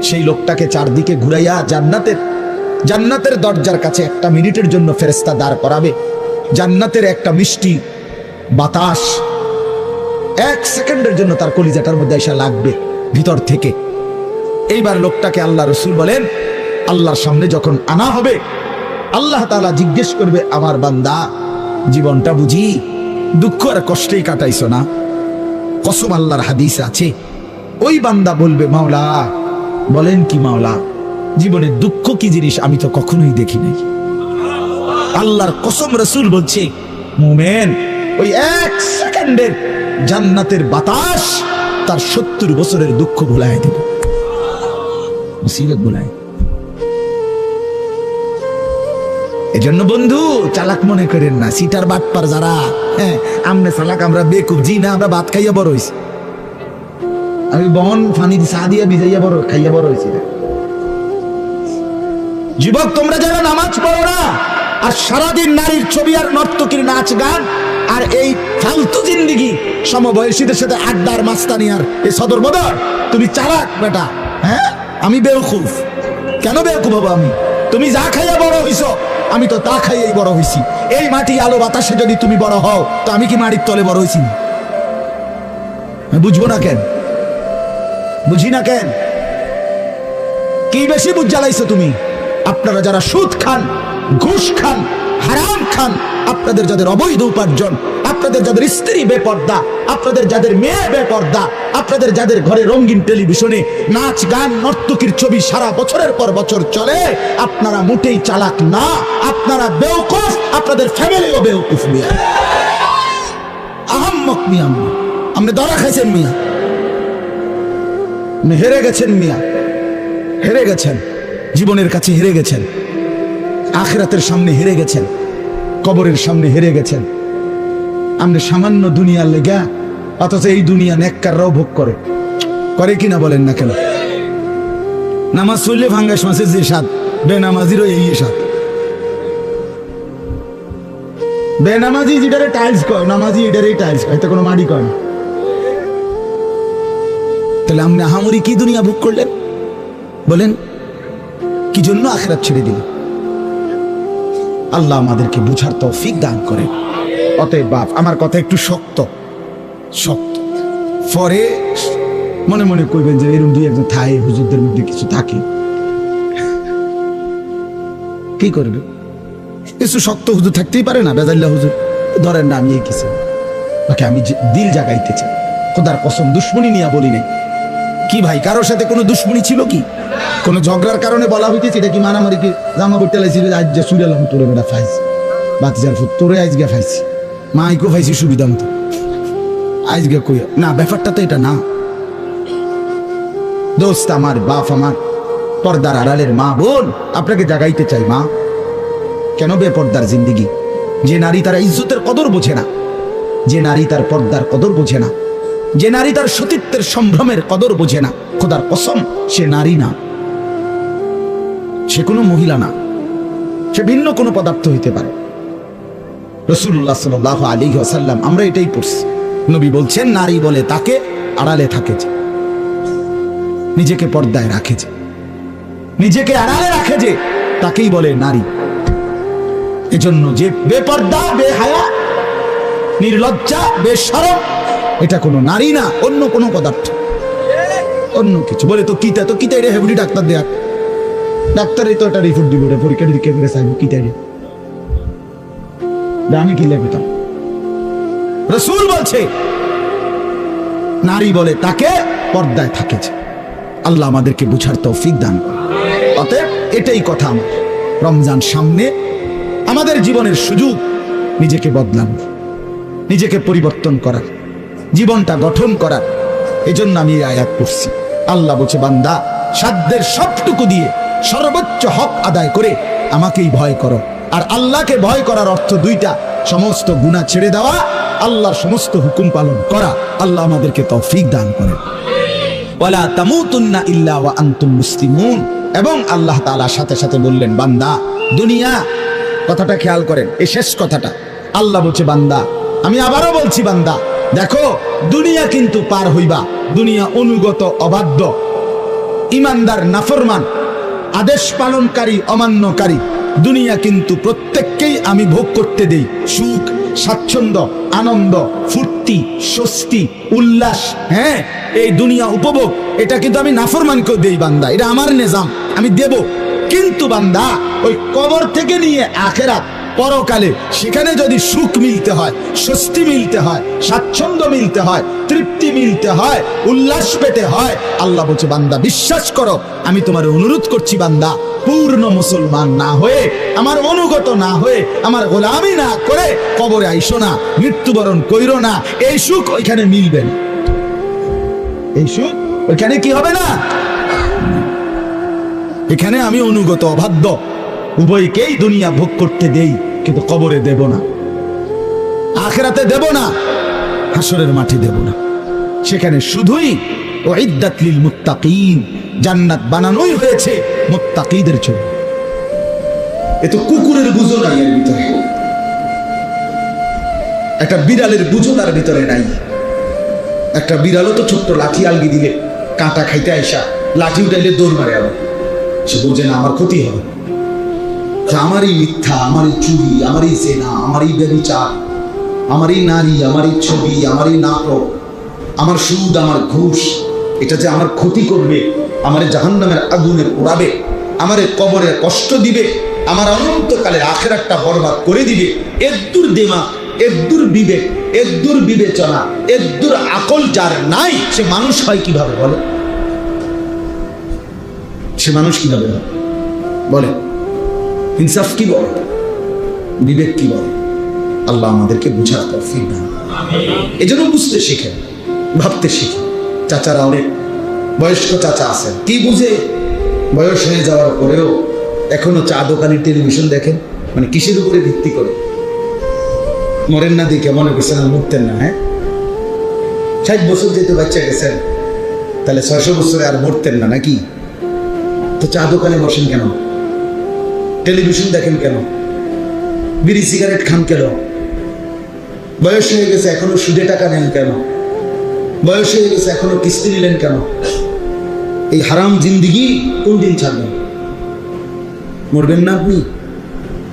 সেই লোকটাকে চারদিকে ঘুরাইয়া জান্নাতের দরজার কাছে একটা মিনিটের জন্য ফেরেশতা দাঁড় করাবে। জান্নাতের একটা মিষ্টি বাতাস 1 সেকেন্ডের জন্য তার কলিজাটার মধ্যে এসে লাগবে ভিতর থেকে। এইবার লোকটাকে আল্লাহ রসুল বলেন, আল্লাহর সামনে যখন আনা হবে, আল্লাহ তাআলা জিজ্ঞেস করবে, আমার বান্দা, জীবনটা বুঝি দুঃখ আর কষ্টেই কাটাইছো না? কসম, আল্লাহর হাদিস আছে, ওই বান্দা বলবে, মাওলা বলেন কি মাওলা, জীবনে দুঃখ কি জিনিস আমি তো কখনোই দেখি নাই। আল্লাহর কসম, রাসূল বলছে, মুমিন ওই 1 সেকেন্ডের জান্নাতের বাতাস তার 70 বছরের দুঃখ ভুলায় দেবে, মুসিবত ভুলায়। এজন্য বন্ধু চালাক মনে করেন না, সিটার বাটপার যারা, হ্যাঁ আমনে চালাক, আমরা বেকুব, জি না, আমরা ভাত খাইয়া বড় হইছি, আমি বহন ফানি চা দিয়া ভিজাইয়া বড় খাইয়া বড় হইছি। যুবক, তোমরা যারা নামাজ পড়ো না আর সারাদিন নারীর ছবি আর নর্তকীর নাচ গান আর এই ফালতু জিন্দেগি, সমবয়সীদের সাথে আড্ডার মাস্তানি আর এই সদর বদর, তুমি চালাক বেটা। হ্যাঁ, আমি বেওকুফ। কেন বেওকুফ হবো আমি? তুমি যা খাইয়া বড় হইছো, আমি তো তা খাইয়াই বড় হইছি। এই মাটি আলো বাতাসে যদি তুমি বড় হও, তো আমি কি মাটির তলে বড় হইছি? বুঝবো না কেন? বুঝি না কেন? কি বেশি বুঝ জ্বালাইছো তুমি? আপনারা যারা সুদ খান, ঘুষ খান, হারাম খান, আপনাদের যাদের অবৈধ উপার্জন, আপনাদের যাদের স্ত্রী বেপর্দা, আপনাদের যাদের মেয়ে বেপর্দা, আপনাদের যাদের ঘরে রঙিন টেলিভিশনে নাচ গান নর্তকীর ছবি সারা বছরের পর বছর চলে, আপনারা মোটেই চালাক না, আপনারা বেওকুফ, আপনাদের ফ্যামিলিও বেওকুফ। মিয়া আহাম্মক, মিয়া আপনি ধরা খাইছেন, মিয়া হেরে গেছেন, মিয়া হেরে গেছেন, জীবনের কাছে হেরে গেছেন, আখিরাতের সামনে হেরে গেছেন, কবরের সামনে হেরে গেছেন। আমরা সামান্য দুনিয়ার লেগা, অথচ এই দুনিয়া নেককাররাও ভোগ করে কিনা বলেন না কেন? নামাজ পড়লে ভাঙ্গাস মাছের যে স্বাদ, বেনামাজিরও এই স্বাদ। বেনামাজি যেটারে টাইলস কয়, নামাজি এটারই টাইলস কয়, এতে কোনো মাটি কয় না। তাহলে আপনি আহামরি কি দুনিয়া ভোগ করলেন বলেন? কি জন্য আখিরাত ছেড়ে দিলেন? আল্লাহ আমাদেরকে বুঝার তৌফিক দান করেন। অতএব বাপ, আমার কথা একটু শক্ত, পরে মনে মনে কইবেন যে এরকম 2-1 থাই হুজুরদের মধ্যে কিছু থাকে, কি করবে? কিছু শক্ত হুজুর থাকতেই পারে না, বেজাল্লা হুজুর ধরেন না, আমি এই কিছু বাকি আমি দিল জাগাইতে চাই। খোদার কসম, দুশ্মনী নিয়ে বলি নাই। কি ভাই, কারোর সাথে কোনো দুশ্মনী ছিল কি? কোনো ঝগড়ার কারণে বলা হইতেছে? এটা কি মারামারি? কি জামা পড়তে লাইছিল? আজ যে সুরেলাম তোরে বেটা ফাইছি, বাতিজার ফুট তোরে আজকে ফাইছি, মাইকো ফাইছি সুবিধা মতো, আজকে কই না, ব্যাপারটা তো এটা না। দোস্ত আমার, বাপ আমার, পর্দার আড়ালের মা বোন, আপনাকে জাগাইতে চাই। মা, কেন বেপর্দার জিন্দেগি? যে নারী তার ইজ্জতের কদর বোঝে না, যে নারী তার পর্দার কদর বোঝে না, যে নারী তার সতীত্বের সম্ভ্রমের কদর বোঝে না, খোদার কসম সে নারী না, সে কোনো মহিলা না, সে ভিন্ন কোনো পদার্থ হইতে পারে। রাসূলুল্লাহ সাল্লাল্লাহু আলাইহি ওয়াসাল্লাম, আমরা এটাই পড়ছি, নবী বলছেন, নারী বলে তাকে আড়ালে থাকে যে, নিজেকে পর্দায় রাখে যে, নিজেকে আড়ালে রাখে যে, তাকেই বলে নারী। এজন্য যে বেপর্দা, বেহায়া, নির্লজ্জা, বেশরম, এটা কোনো নারী না, অন্য কোনো পদার্থ, অন্য কিছু। বলে তো কিতা, তো কিতা এটা হেভি ডাক্তার দেয়া, ডাক্তারই তো একটা রিপোর্ট দিব, পরীক্ষা দিকে চাইব, কিতা আমি কি লেখতাম? রাসূল বলছে নারী বলে তাকে পর্দায় থাকে যে। আল্লাহ আমাদেরকে বুঝার তৌফিক দান করে। অতএব এটাই কথা আমার, রমজান সামনে, আমাদের জীবনের সুযোগ নিজেকে বদলানো, নিজেকে পরিবর্তন করার, জীবনটা গঠন করার। এজন্য আমি এই আয়াত পড়ছি। আল্লাহ বলছে, বান্দা সাধ্যের সবটুকু দিয়ে সর্বোচ্চ হক আদায় করে আমাকেই ভয় করো। আর আল্লাহকে ভয় করার অর্থ দুইটা, সমস্ত গুনাহ ছেড়ে দেওয়া, আল্লাহর সমস্ত হুকুম পালন করা। আল্লাহ আমাদেরকে তৌফিক দান করেন। ওয়ালা তামুতুন্না ইল্লা ওয়া আনতুম মুসলিমুন। এবং আল্লাহ তাআলা সাথে সাথে বললেন, বান্দা দুনিয়া, কথাটা খেয়াল করেন, এই শেষ কথাটা আল্লাহ বলছে, বান্দা আমি আবারও বলছি, বান্দা দেখো দুনিয়া কিন্তু পার হইবা, দুনিয়া অনুগত অবাধ্য ইমানদার নাফরমান, আদেশ পালনকারী অমান্যকারী, দুনিয়া কিন্তু প্রত্যেককেই আমি ভোগ করতে দেই। সুখ, স্বাচ্ছন্দ্য, আনন্দ, ফুর্তি, স্বস্তি, উল্লাস, হ্যাঁ, এই দুনিয়া উপভোগ, এটা কিন্তু আমি নাফরমানকেও দেই বান্দা, এটা আমার নিজাম, আমি দেব। কিন্তু বান্দা ওই কবর থেকে নিয়ে আখেরাত, পরকালে সেখানে যদি সুখ মিলতে হয়, স্বস্তি মিলতে হয়, স্বাচ্ছন্দ্য মিলতে হয়, তৃপ্তি মিলতে হয়, উল্লাস পেতে হয়, আল্লাহ বলছে বান্দা বিশ্বাস করো, আমি তোমার অনুরোধ করছি বান্দা, পূর্ণ মুসলমান না হয়ে, আমার অনুগত না হয়ে, আমার গোলামি না করে কবরে আইসো না, মৃত্যুবরণ কইরো না। এই সুখ ওইখানে মিলবে না, এই সুখ ওইখানে কি হবে না। এখানে আমি অনুগত অবাধ্য উভয়কেই দুনিয়া ভোগ করতে দেই, কিন্তু কবরে দেব না, আখিরাতে দেব না, হাসরের মাঠে দেব না। সেখানে শুধুই উইদ্দাত লিল মুত্তাকিন, জান্নাত বানানোই হয়েছে মুত্তাকিদের জন্য। এ তো কুকুরের বুঝো নাই এর ভিতরে, একটা বিড়ালের বুঝো তার ভিতরে নাই। একটা বিড়ালও তো ছোট্ট লাঠি আলগি দিলে, কাঁটা খাইতে আইসা লাঠি উঠাইলে দৌড় মারে, আবার সে বলছে না আমার ক্ষতি হবে, আমারই মিথ্যা, আমারই চুরি, আমারই জেনা, আমারই ব্যভিচার, আমারই নারী, আমারই ছবি, আমারই নাটক, আমার সুদ, আমার ঘুষ, এটা যে আমার ক্ষতি করবে, আমারে জাহান্নামের আগুনে পোড়াবে, আমারে কবরে কষ্ট দিবে, আমার অনন্তকালের আখিরাতটা বরবাদ করে দিবে, এদ্দুর দিমাগ, এদ্দুর বিবেক, এদ্দুর বিবেচনা, এদ্দুর আকল যার নাই, সে মানুষ হয় কিভাবে বলে? সে মানুষ কিভাবে হয় বলে? ইনসাফ কি বলে? বিবেক কি বলে? আল্লাহ আমাদেরকে বুঝার তৌফিক দান। এজন্য বুঝতে শিখে, ভাবতে শিখে। চাচারা অনেক বয়স্ক চাচা আছেন, কি বুঝে বয়স হয়ে যাওয়ার পরেও এখনো চা দোকানে টেলিভিশন দেখেন, মানে কিসের উপরে ভিত্তি করে? মরেন না দেখে মনে করছেন আর মরতেন না। হ্যাঁ, 60 বছর যেহেতু বাচ্চা গেছেন, তাহলে 600 বছরে আর মরতেন না নাকি? তো চা দোকানে বসেন কেন? টেলিভিশন দেখেন কেন? বিড়ি সিগারেট খান কেন? বয়স হয়ে গেছে এখনো সুদে টাকা নেন কেন? বয়স হয়ে গেছে এখনো কিস্তি নিলেন কেন? এই হারাম জিন্দিগি কোন দিন ছাড়বেন? মরবেন না আপনি?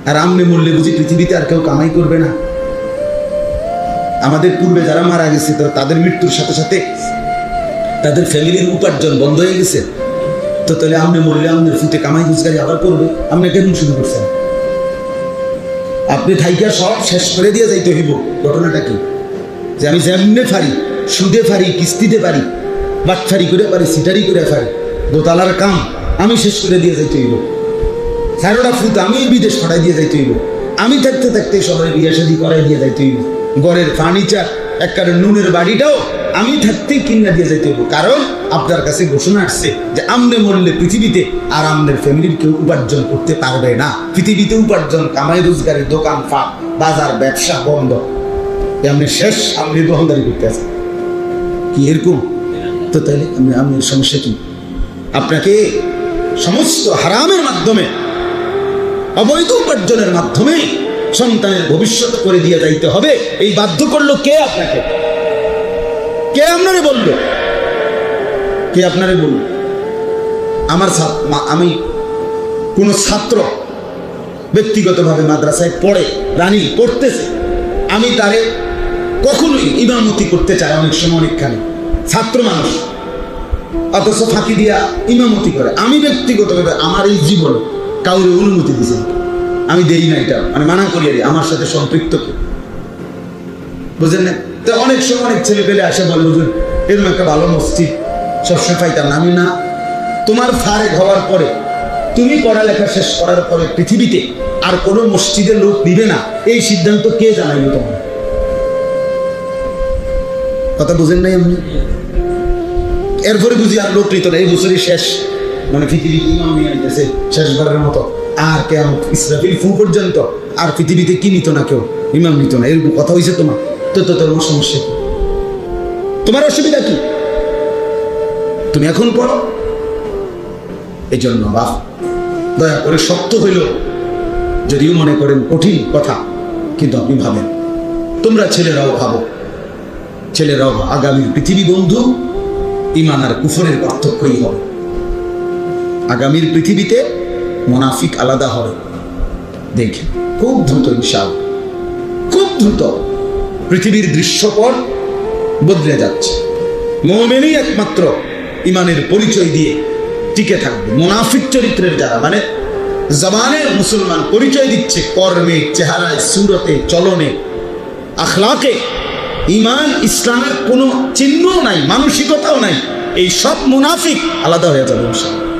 আর আমনে মরলে বুঝি পৃথিবীতে আর কেউ কামাই করবে না? আমাদের পূর্বে যারা মারা গেছে, তো তাদের মৃত্যুর সাথে সাথে তাদের ফ্যামিলির উপার্জন বন্ধ হয়ে গেছে, তো তাহলে আমনে মরলে আমাদের ফুটে কামাই রোজগারি আবার করবে? আপনি কেন শুরু করছেন? আপনি থাইকা সব শেষ করে দিয়ে যাইতে হইব। ঘটনাটা কি? যে আমি যেমনে পারি, সুদে পারি, কিস্তিতে পারি, বাটফারি করে পারি, সিটারি করে পারি, দোতলার কাম আমি শেষ করে দিয়ে যাইতে হইব। 13টা ফুট আমি বিদেশ পাঠাই দিয়ে যাইতে হইব। আমি থাকতে থাকতে সবাই বিয়ে শাদী করাই দিয়ে যাইতে হইব। ঘরের ফার্নিচার, একবারে নুনের বাড়িটাও আমি থাকতেই কিনে দিয়ে যাইতে হইব। কারণ আপনার কাছে ঘোষণা আসছে যে আমনে মরলে পৃথিবীতে আর আমনের ফ্যামিলির কেউ উপার্জন করতে পারবে না। পৃথিবীতে উপার্জন, কামাই রোজগারি, দোকান ফাঁক, বাজার, ব্যবসা বন্ধ। আপনি শেষ, আপনি বহনদারি করতে আছেন কি এরকম? তো তাহলে আপনার সমস্যা কি? আপনাকে সমস্ত হারামের মাধ্যমে, অবৈধ উপার্জনের মাধ্যমে সন্তানের ভবিষ্যৎ করে দিয়ে যাইতে হবে। এই বাধ্য করলো কে আপনাকে? কে আপনারে বলল? কে আপনারে বলল? আমি কোন ছাত্র ব্যক্তিগতভাবে মাদ্রাসায় পড়ে, রানী পড়তেছে, আমি তারে কখনোই ইমামতি করতে চাই। অনেক সময় অনেকখানে ছাত্র মানুষ, অথচ ফাঁকি দিয়া ইমামতি করে। আমি ব্যক্তিগতভাবে আমার এই জীবনে কাউরে অনুমতি দিয়েছি, আমি দেই না, এটা মানে মানা করি আর আমার সাথে সম্পৃক্ত, বুঝলেন না? তো অনেক সময় অনেক ছেলে পেলে আসে বলে, বুঝলেন এরকম একটা ভালো মসজিদ সবসময় পাইতাম না। আমি না, তোমার ফারেক হওয়ার পরে, তুমি পড়ালেখা শেষ করার পরে পৃথিবীতে আর কোনো মসজিদের লোক নিবে না, এই সিদ্ধান্ত কে জানাইল তোমার? কথা বুঝেন নাই আপনি? এরপরে বুঝি আর লোক নিত না, এই বছরই শেষ, মানে পৃথিবী ইমাম নিয়ে আইতেছে শেষবারের মতো, আর কেমন ইসরাফিল ফু পর্যন্ত আর পৃথিবীতে কি নিত না, কেউ ইমাম নিত না, এরকম কথা হয়েছে তোমার? তো তোমার সমস্যা কি? তোমার অসুবিধা কি? তুমি এখন পড়ো। এই জন্য বাপ দয়া করে, শক্ত হইল যদিও মনে করেন কঠিন কথা, কিন্তু আপনি ভাবেন, তোমরা ছেলেরাও ভাবো, ছেলেরাও আগামী পৃথিবী বন্ধু ইমান আর কুফরের পার্থক্যই হবে। আগামীর পৃথিবীতে মুনাফিক আলাদা হবে, দেখেন খুব দ্রুত ইনশাআল্লাহ, খুব দ্রুত পৃথিবীর দৃশ্যপট বদলে যাচ্ছে। মুমিনই একমাত্র ইমানের পরিচয় দিয়ে টিকে থাকবে। মুনাফিক চরিত্রের যারা, মানে জবানের মুসলমান, পরিচয় দিচ্ছে কর্মে, চেহারায়, সুরতে, চলনে, আখলাকে ইমান ইসলামের কোনো চিহ্নও নাই, মানসিকতাও নাই, এই সব মুনাফিক আলাদা হয়ে যাবে ইনশাআল্লাহ।